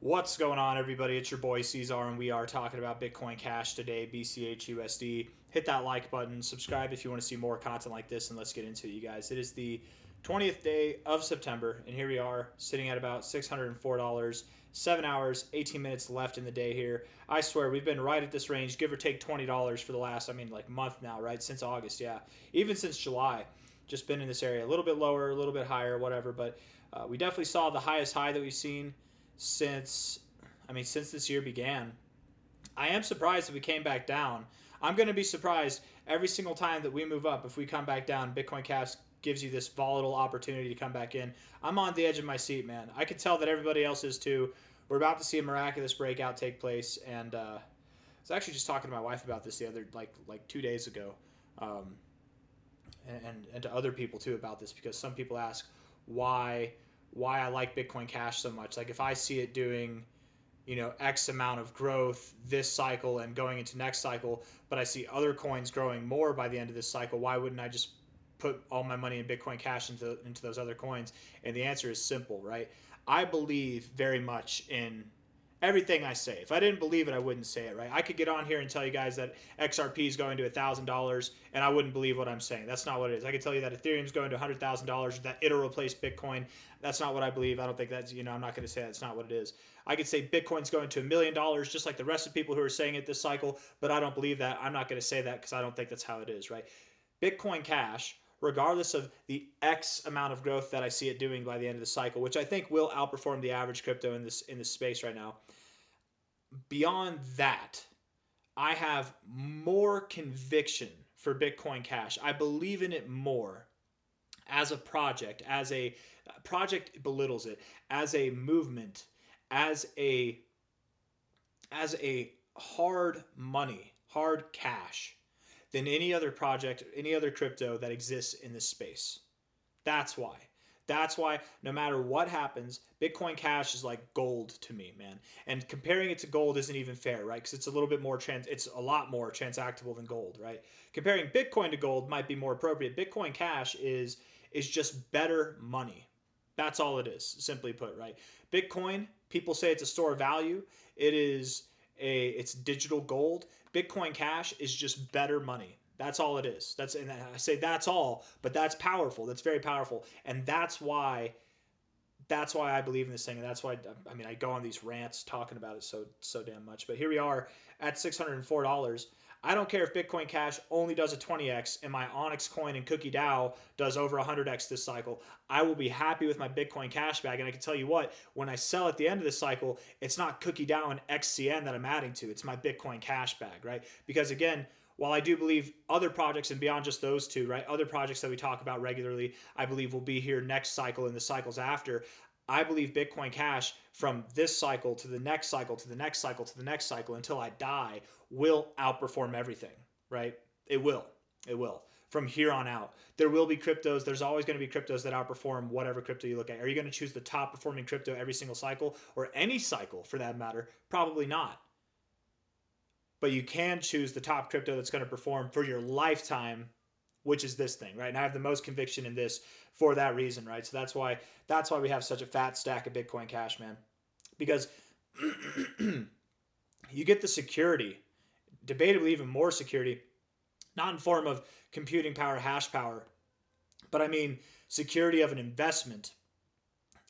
What's going on, everybody? It's your boy C-Zar, and we are talking about Bitcoin Cash today, BCH USD. Hit that like button, subscribe if you want to see more content like this, and let's get into it, you guys. It is the 20th day of September, and here we are sitting at about $604, 7 hours, 18 minutes left in the day here. I swear, we've been right at this range, give or take $20 for the last, like month now, right? Since August, yeah. Even since July, just been in this area. A little bit lower, a little bit higher, whatever, but we definitely saw the highest high that we've seen since since this year began. I am surprised that we came back down. I'm going to be surprised every single time that we move up. If we come back down, Bitcoin Cash gives you this volatile opportunity to come back in. I'm on the edge of my seat, man. I can tell that everybody else is too. We're about to see a miraculous breakout take place, and I was actually just talking to my wife about this the other like 2 days ago, and to other people too about this, because some people ask why I like Bitcoin Cash so much. Like if I see it doing, X amount of growth this cycle and going into next cycle, but I see other coins growing more by the end of this cycle, why wouldn't I just put all my money in Bitcoin Cash into those other coins? And the answer is simple, right? I believe very much in everything I say. If I didn't believe it, I wouldn't say it, right? I could get on here and tell you guys that XRP is going to $1,000 and I wouldn't believe what I'm saying. That's not what it is. I could tell you that Ethereum is going to $100,000, that it'll replace Bitcoin. That's not what I believe. I don't think that's, I'm not going to say that's not what it is. I could say Bitcoin's going to $1 million, just like the rest of the people who are saying it this cycle, but I don't believe that. I'm not going to say that because I don't think that's how it is, right? Bitcoin Cash, regardless of the X amount of growth that I see it doing by the end of the cycle, which I think will outperform the average crypto in this space right now. Beyond that, I have more conviction for Bitcoin Cash. I believe in it more as a project, belittles it, as a movement, as a hard money, hard cash, than any other project, any other crypto that exists in this space. That's why. That's why no matter what happens, Bitcoin Cash is like gold to me, man. And comparing it to gold isn't even fair, right? Because it's a little bit more it's a lot more transactable than gold, right? Comparing Bitcoin to gold might be more appropriate. Bitcoin Cash is just better money. That's all it is, simply put, right? Bitcoin, people say it's a store of value. It's digital gold. Bitcoin Cash is just better money. That's all it is. And I say that's all, but that's powerful. That's very powerful, and that's why I believe in this thing, and that's why I go on these rants talking about it so damn much. But here we are at $604. I don't care if Bitcoin Cash only does a 20x and my Onyx coin and Cookie DAO does over 100x this cycle. I will be happy with my Bitcoin Cash bag, and I can tell you what, when I sell at the end of this cycle, it's not Cookie DAO and XCN that I'm adding to. It's my Bitcoin Cash bag, right? Because again, while I do believe other projects, and beyond just those two, right, other projects that we talk about regularly, I believe will be here next cycle and the cycles after, I believe Bitcoin Cash from this cycle to the next cycle to the next cycle to the next cycle until I die will outperform everything, right? It will. It will. From here on out. There will be cryptos. There's always going to be cryptos that outperform whatever crypto you look at. Are you going to choose the top performing crypto every single cycle, or any cycle for that matter? Probably not. But you can choose the top crypto that's going to perform for your lifetime, which is this thing, right? And I have the most conviction in this for that reason, right? So that's why we have such a fat stack of Bitcoin Cash, man. Because you get the security, debatably even more security, not in form of computing power, hash power, but I mean security of an investment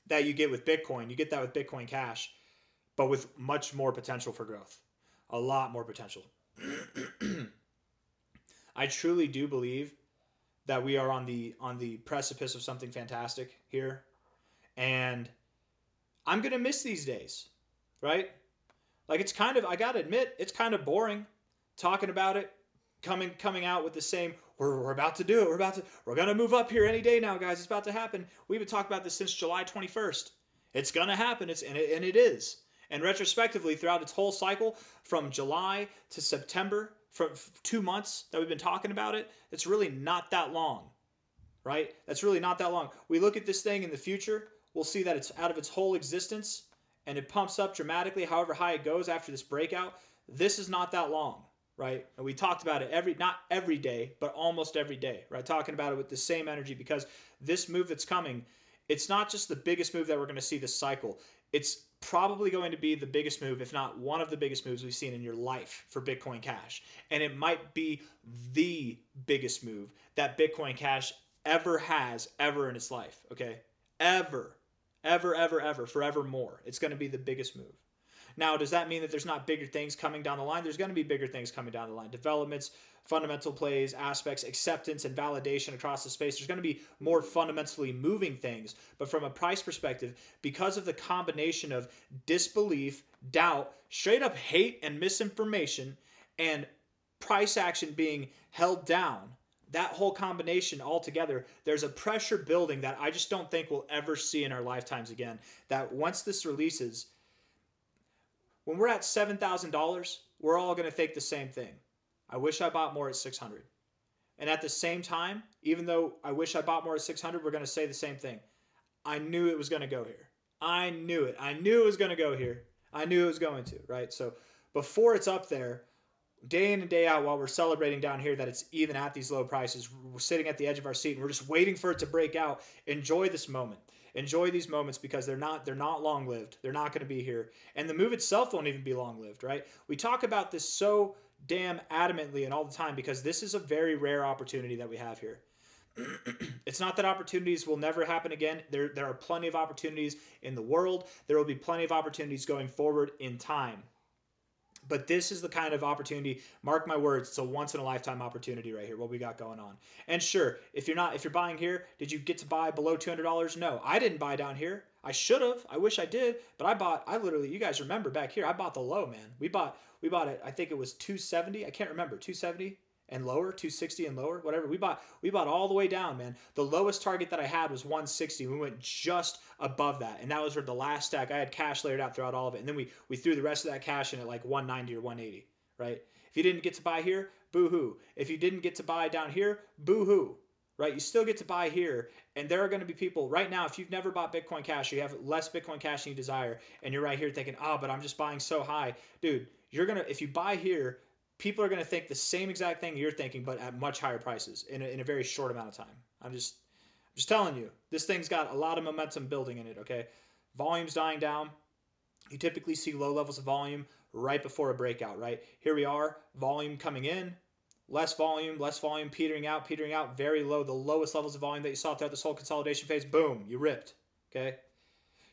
that you get with Bitcoin. You get that with Bitcoin Cash, but with much more potential for growth. A lot more potential. I truly do believe that we are on the precipice of something fantastic here, and I'm gonna miss these days, right? Like it's kind of, I gotta admit, it's kind of boring talking about it, coming out with the same. We're about to do it. We're gonna move up here any day now, guys. It's about to happen. We've been talking about this since July 21st. It's gonna happen. And it is. And retrospectively, throughout its whole cycle, from July to September, from 2 months that we've been talking about it, it's really not that long, right? That's really not that long. We look at this thing in the future, we'll see that it's out of its whole existence, and it pumps up dramatically however high it goes after this breakout. This is not that long, right? And we talked about it not every day, but almost every day, right? Talking about it with the same energy, because this move that's coming, it's not just the biggest move that we're going to see this cycle. It's probably going to be the biggest move, if not one of the biggest moves we've seen in your life for Bitcoin Cash. And it might be the biggest move that Bitcoin Cash ever has, ever in its life. Okay? Ever. Ever, forevermore. It's going to be the biggest move. Now, does that mean that there's not bigger things coming down the line? There's going to be bigger things coming down the line. Developments, fundamental plays, aspects, acceptance, and validation across the space. There's going to be more fundamentally moving things. But from a price perspective, because of the combination of disbelief, doubt, straight up hate and misinformation, and price action being held down, that whole combination altogether, there's a pressure building that I just don't think we'll ever see in our lifetimes again. That once this releases, when we're at $7,000, we're all going to think the same thing. I wish I bought more at 600. And at the same time, even though I wish I bought more at 600, we're going to say the same thing. I knew it was going to go here. I knew it. I knew it was going to go here. I knew it was going to, right? So before it's up there, day in and day out, while we're celebrating down here that it's even at these low prices, we're sitting at the edge of our seat and we're just waiting for it to break out. Enjoy this moment. Enjoy these moments because they're not long lived. They're not going to be here. And the move itself won't even be long lived, right? We talk about this so damn adamantly and all the time because this is a very rare opportunity that we have here. It's not that opportunities will never happen again. There are plenty of opportunities in the world. There will be plenty of opportunities going forward in time. But this is the kind of opportunity, mark my words, it's a once in a lifetime opportunity right here, what we got going on. And sure, if you're buying here, did you get to buy below $200? No, I didn't buy down here. I should have. I wish I did, but I literally, you guys remember back here, I bought the low, man. We bought it, I think it was 270. I can't remember, 270 and lower, 260 and lower, whatever. We bought all the way down, man. The lowest target that I had was 160. We went just above that, and that was for the last stack. I had cash layered out throughout all of it, and then we threw the rest of that cash in at like 190 or 180, right? If you didn't get to buy here, boo-hoo. If you didn't get to buy down here, boo-hoo, right? You still get to buy here, and there are going to be people right now, if you've never bought Bitcoin Cash, or you have less Bitcoin Cash than you desire, and you're right here thinking, but I'm just buying so high. Dude, if you buy here, people are going to think the same exact thing you're thinking, but at much higher prices in a very short amount of time. I'm just telling you, this thing's got a lot of momentum building in it, okay? Volume's dying down. You typically see low levels of volume right before a breakout, right? Here we are, volume coming in, less volume, petering out, very low. The lowest levels of volume that you saw throughout this whole consolidation phase, boom, you ripped, okay?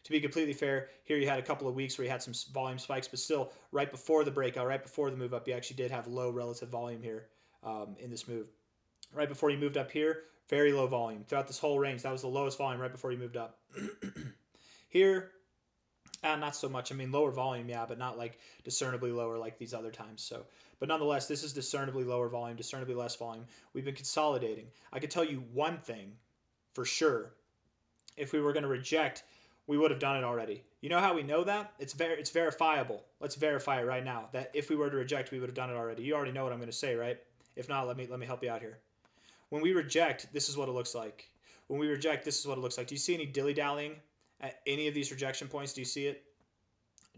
To be completely fair, here you had a couple of weeks where you had some volume spikes, but still, right before the breakout, right before the move up, you actually did have low relative volume here in this move. Right before you moved up here, very low volume. Throughout this whole range, that was the lowest volume right before you moved up. Here, not so much. I mean, lower volume, yeah, but not like discernibly lower like these other times. So, but nonetheless, this is discernibly lower volume, discernibly less volume. We've been consolidating. I could tell you one thing for sure. If we were going to reject, we would have done it already. You know how we know that? It's verifiable. Let's verify it right now. That if we were to reject, we would have done it already. You already know what I'm going to say, right? If not, let me help you out here. When we reject, this is what it looks like. When we reject, this is what it looks like. Do you see any dilly-dallying at any of these rejection points? Do you see it?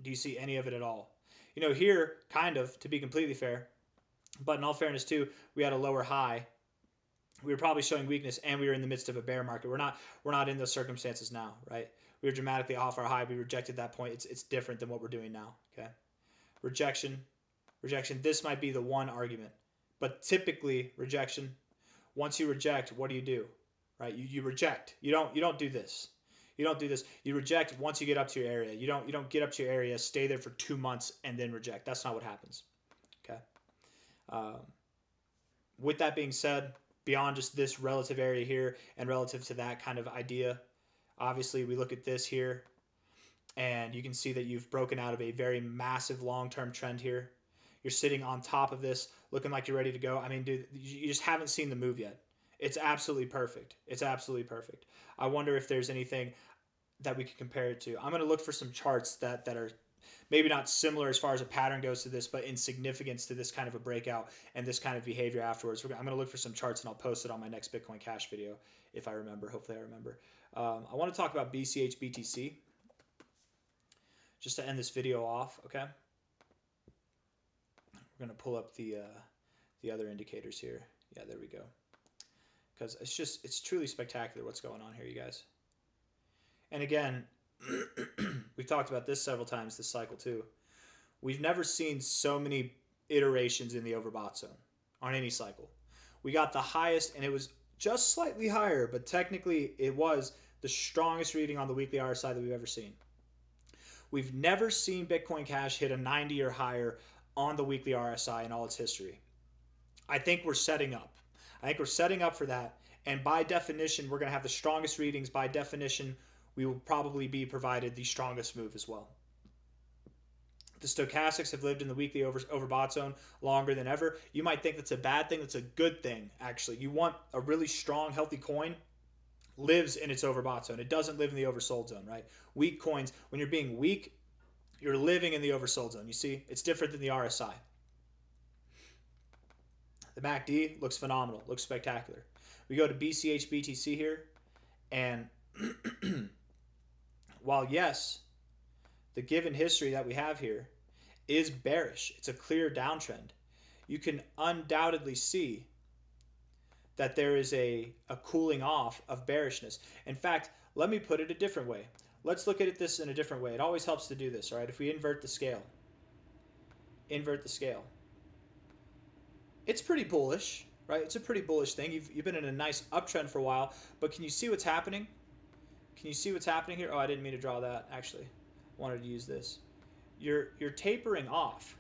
Do you see any of it at all? You know, here, kind of, to be completely fair, but in all fairness too, we had a lower high. We were probably showing weakness, and we were in the midst of a bear market. We're not in those circumstances now, right? We were dramatically off our high. We rejected that point. It's different than what we're doing now, okay? Rejection. This might be the one argument. But typically, rejection, once you reject, what do? Right? You reject. You don't do this. You don't do this. You reject once you get up to your area. You don't get up to your area, stay there for 2 months, and then reject. That's not what happens, okay? With that being said, beyond just this relative area here and relative to that kind of idea, obviously we look at this here and you can see that you've broken out of a very massive long-term trend here. You're sitting on top of this looking like you're ready to go. I mean, dude, you just haven't seen the move yet. It's absolutely perfect. It's absolutely perfect. I wonder if there's anything that we could compare it to. I'm going to look for some charts that are maybe not similar as far as a pattern goes to this, but in significance to this kind of a breakout and this kind of behavior afterwards. I'm going to look for some charts and I'll post it on my next Bitcoin Cash video if I remember. Hopefully I remember. I want to talk about BCHBTC just to end this video off, okay? We're going to pull up the other indicators here. Yeah, there we go. Because it's truly spectacular what's going on here, you guys. And again, We've talked about this several times this cycle too. We've never seen so many iterations in the overbought zone on any cycle. We got the highest, and it was just slightly higher, but technically it was the strongest reading on the weekly RSI that we've ever seen. We've never seen Bitcoin Cash hit a 90 or higher on the weekly RSI in all its history. I think we're setting up. I think we're setting up for that. And by definition, we're going to have the strongest readings. By definition, we will probably be provided the strongest move as well. The stochastics have lived in the weekly overbought zone longer than ever. You might think that's a bad thing. That's a good thing, actually. You want a really strong, healthy coin lives in its overbought zone. It doesn't live in the oversold zone, right? Weak coins, when you're being weak, you're living in the oversold zone. You see, it's different than the RSI. The MACD looks phenomenal, looks spectacular. We go to BCHBTC here, and while yes, the given history that we have here is bearish, it's a clear downtrend, you can undoubtedly see that there is a cooling off of bearishness. In fact, let me put it a different way. Let's look at this in a different way. It always helps to do this, all right? If we invert the scale, it's pretty bullish, right? It's a pretty bullish thing. You've been in a nice uptrend for a while, but can you see what's happening? Can you see what's happening here? Oh, I didn't mean to draw that, actually. I wanted to use this. You're tapering off.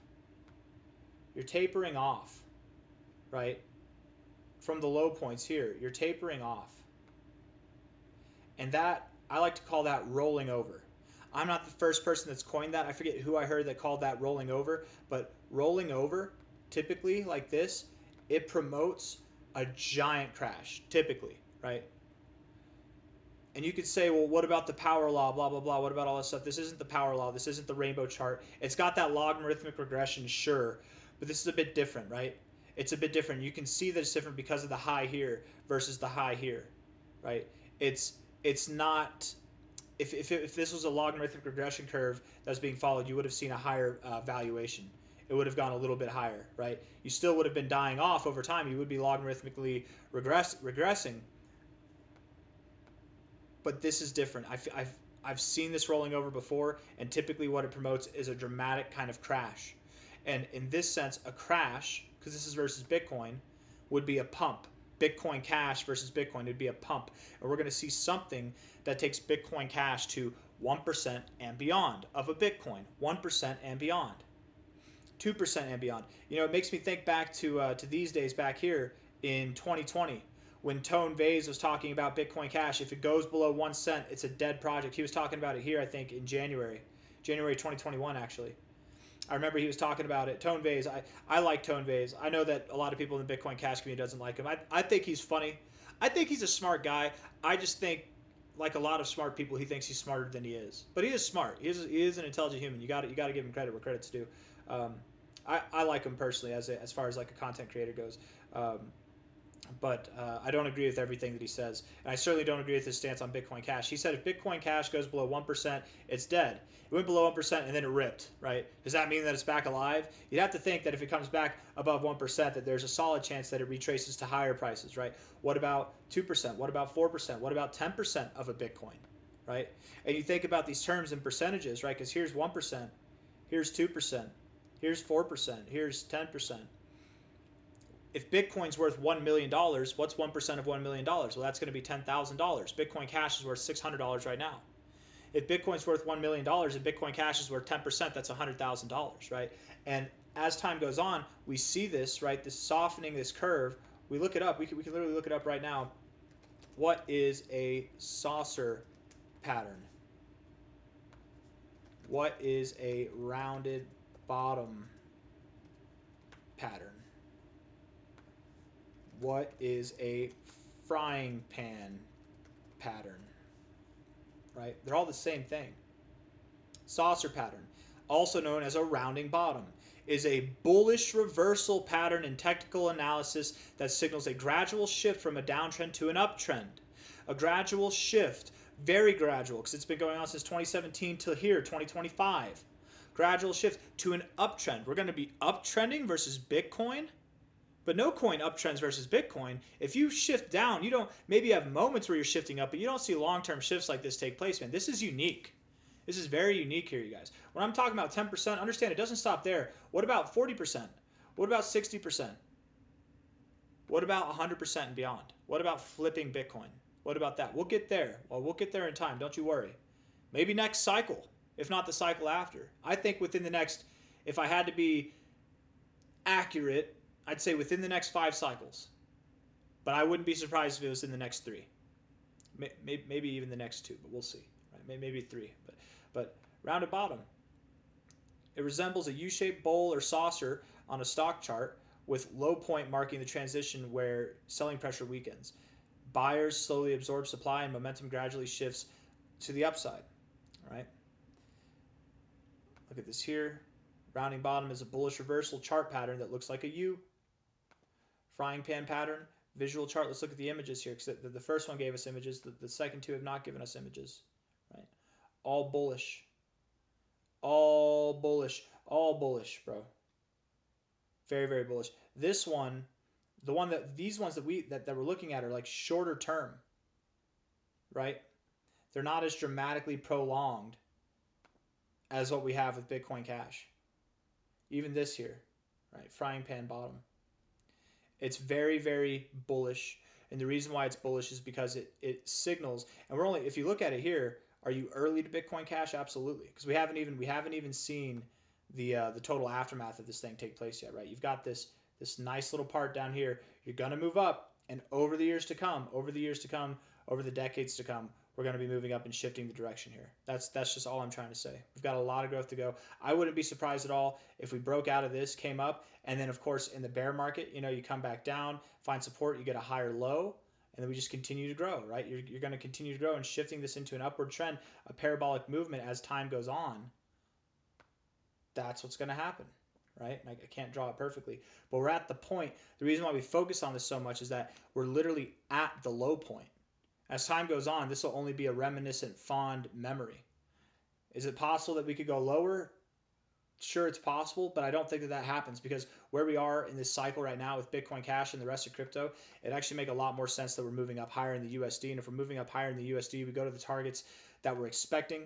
You're tapering off, right? From the low points here, you're tapering off. And that, I like to call that rolling over. I'm not the first person that's coined that. I forget who I heard that called that rolling over, but rolling over, typically like this, it promotes a giant crash, typically, right? And you could say, well, what about the power law, blah, blah, blah. What about all this stuff? This isn't the power law. This isn't the rainbow chart. It's got that logarithmic regression, sure, but this is a bit different, right? It's a bit different. You can see that it's different because of the high here versus the high here, right? It's not, if this was a logarithmic regression curve that was being followed, you would have seen a higher valuation. It would have gone a little bit higher, right? You still would have been dying off over time. You would be logarithmically regressing. But this is different. I've seen this rolling over before, and typically what it promotes is a dramatic kind of crash. And in this sense, a crash, because this is versus Bitcoin, would be a pump. Bitcoin Cash versus Bitcoin would be a pump. And we're going to see something that takes Bitcoin Cash to 1% and beyond of a Bitcoin. 1% and beyond. 2% and beyond. You know, it makes me think back to these days back here in 2020 when Tone Vase was talking about Bitcoin Cash. If it goes below 1 cent, it's a dead project. He was talking about it here, I think, in January 2021, actually. I remember he was talking about it. Tone Vase, I like Tone Vase. I know that a lot of people in the Bitcoin Cash community doesn't like him. I think he's funny. I think he's a smart guy. I just think, like a lot of smart people, he thinks he's smarter than he is. But he is smart. He is an intelligent human. You got to give him credit where credit's due. I like him personally as far as like a content creator goes. But I don't agree with everything that he says. And I certainly don't agree with his stance on Bitcoin Cash. He said if Bitcoin Cash goes below 1%, it's dead. It went below 1% and then it ripped, right? Does that mean that it's back alive? You'd have to think that if it comes back above 1%, that there's a solid chance that it retraces to higher prices, right? What about 2%? What about 4%? What about 10% of a Bitcoin, right? And you think about these terms in percentages, right? Because here's 1%, here's 2%, here's 4%, here's 10%. If Bitcoin's worth $1 million, what's 1% of $1 million? Well, that's going to be $10,000. Bitcoin Cash is worth $600 right now. If Bitcoin's worth $1 million and Bitcoin Cash is worth 10%, that's $100,000, right? And as time goes on, we see this, right? This softening, this curve. We look it up. We can literally look it up right now. What is a saucer pattern? What is a rounded bottom pattern? What is a frying pan pattern? Right? They're all the same thing. Saucer pattern, also known as a rounding bottom, is a bullish reversal pattern in technical analysis that signals a gradual shift from a downtrend to an uptrend. A gradual shift, very gradual, because it's been going on since 2017 till here, 2025. Gradual shift to an uptrend. We're going to be uptrending versus Bitcoin. But no coin uptrends versus Bitcoin. If you shift down, you don't, maybe you have moments where you're shifting up, but you don't see long-term shifts like this take place, man. This is unique. This is very unique here, you guys. When I'm talking about 10%, understand it doesn't stop there. What about 40%? What about 60%? What about 100% and beyond? What about flipping Bitcoin? What about that? We'll get there. Well, we'll get there in time. Don't you worry. Maybe next cycle, if not the cycle after. I think within the next, if I had to be accurate, I'd say within the next 5 cycles. But I wouldn't be surprised if it was in the next 3. Maybe even the next 2, but we'll see. Right? Maybe 3. But rounded bottom. It resembles a U-shaped bowl or saucer on a stock chart with low point marking the transition where selling pressure weakens. Buyers slowly absorb supply and momentum gradually shifts to the upside. Right? Look at this here. Rounding bottom is a bullish reversal chart pattern that looks like a U. Frying pan pattern, visual chart. Let's look at the images here because the first one gave us images. The second 2 have not given us images. Right? All bullish. All bullish. All bullish, bro. Very, very bullish. This one, these ones that we're looking at are like shorter term, right? They're not as dramatically prolonged as what we have with Bitcoin Cash. Even this here, right? Frying pan bottom. It's very, very bullish. And the reason why it's bullish is because it signals, and we're only, if you look at it here, are you early to Bitcoin Cash? Absolutely. Because we haven't even seen the total aftermath of this thing take place yet, right? You've got this nice little part down here. You're gonna move up, and over the years to come, over the decades to come, we're gonna be moving up and shifting the direction here. That's just all I'm trying to say. We've got a lot of growth to go. I wouldn't be surprised at all if we broke out of this, came up, and then of course in the bear market, you come back down, find support, you get a higher low, and then we just continue to grow, right? You're going to continue to grow, and shifting this into an upward trend, a parabolic movement as time goes on. That's what's going to happen, right? I can't draw it perfectly, but we're at the point. The reason why we focus on this so much is that we're literally at the low point. As time goes on, this will only be a reminiscent, fond memory. Is it possible that we could go lower? Sure, it's possible, but I don't think that happens because where we are in this cycle right now with Bitcoin Cash and the rest of crypto, it actually makes a lot more sense that we're moving up higher in the USD. And if we're moving up higher in the USD, we go to the targets that we're expecting.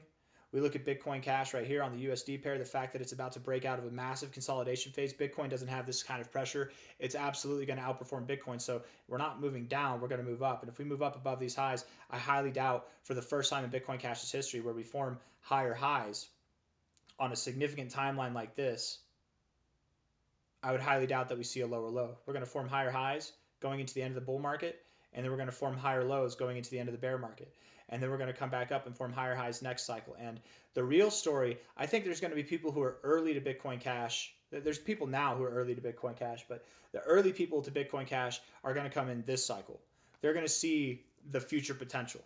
We look at Bitcoin Cash right here on the USD pair, the fact that it's about to break out of a massive consolidation phase. Bitcoin doesn't have this kind of pressure. It's absolutely going to outperform Bitcoin. So we're not moving down, we're going to move up. And if we move up above these highs, I highly doubt for the first time in Bitcoin Cash's history where we form higher highs on a significant timeline like this, I would highly doubt that we see a lower low. We're going to form higher highs going into the end of the bull market, and then we're going to form higher lows going into the end of the bear market. And then we're going to come back up and form higher highs next cycle. And the real story, I think there's going to be people who are early to Bitcoin Cash. There's people now who are early to Bitcoin Cash, but the early people to Bitcoin Cash are going to come in this cycle. They're going to see the future potential.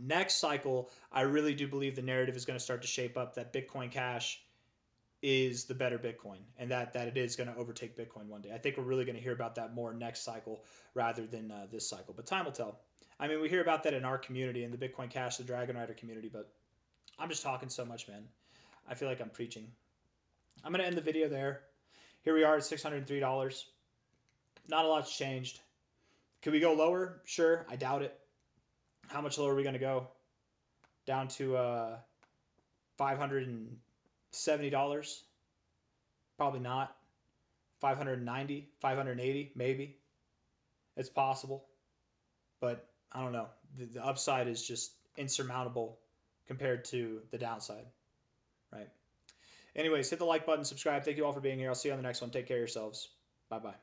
Next cycle, I really do believe the narrative is going to start to shape up that Bitcoin Cash is the better Bitcoin and that it is going to overtake Bitcoin one day. I think we're really going to hear about that more next cycle rather than this cycle, but time will tell. I mean, we hear about that in our community, in the Bitcoin Cash, the Dragon Rider community, but I'm just talking so much, man. I feel like I'm preaching. I'm going to end the video there. Here we are at $603. Not a lot's changed. Could we go lower? Sure. I doubt it. How much lower are we going to go? Down to $570? Probably not. 590, 580, maybe. It's possible. But I don't know. The upside is just insurmountable compared to the downside, right? Anyways, hit the like button, subscribe. Thank you all for being here. I'll see you on the next one. Take care of yourselves. Bye-bye.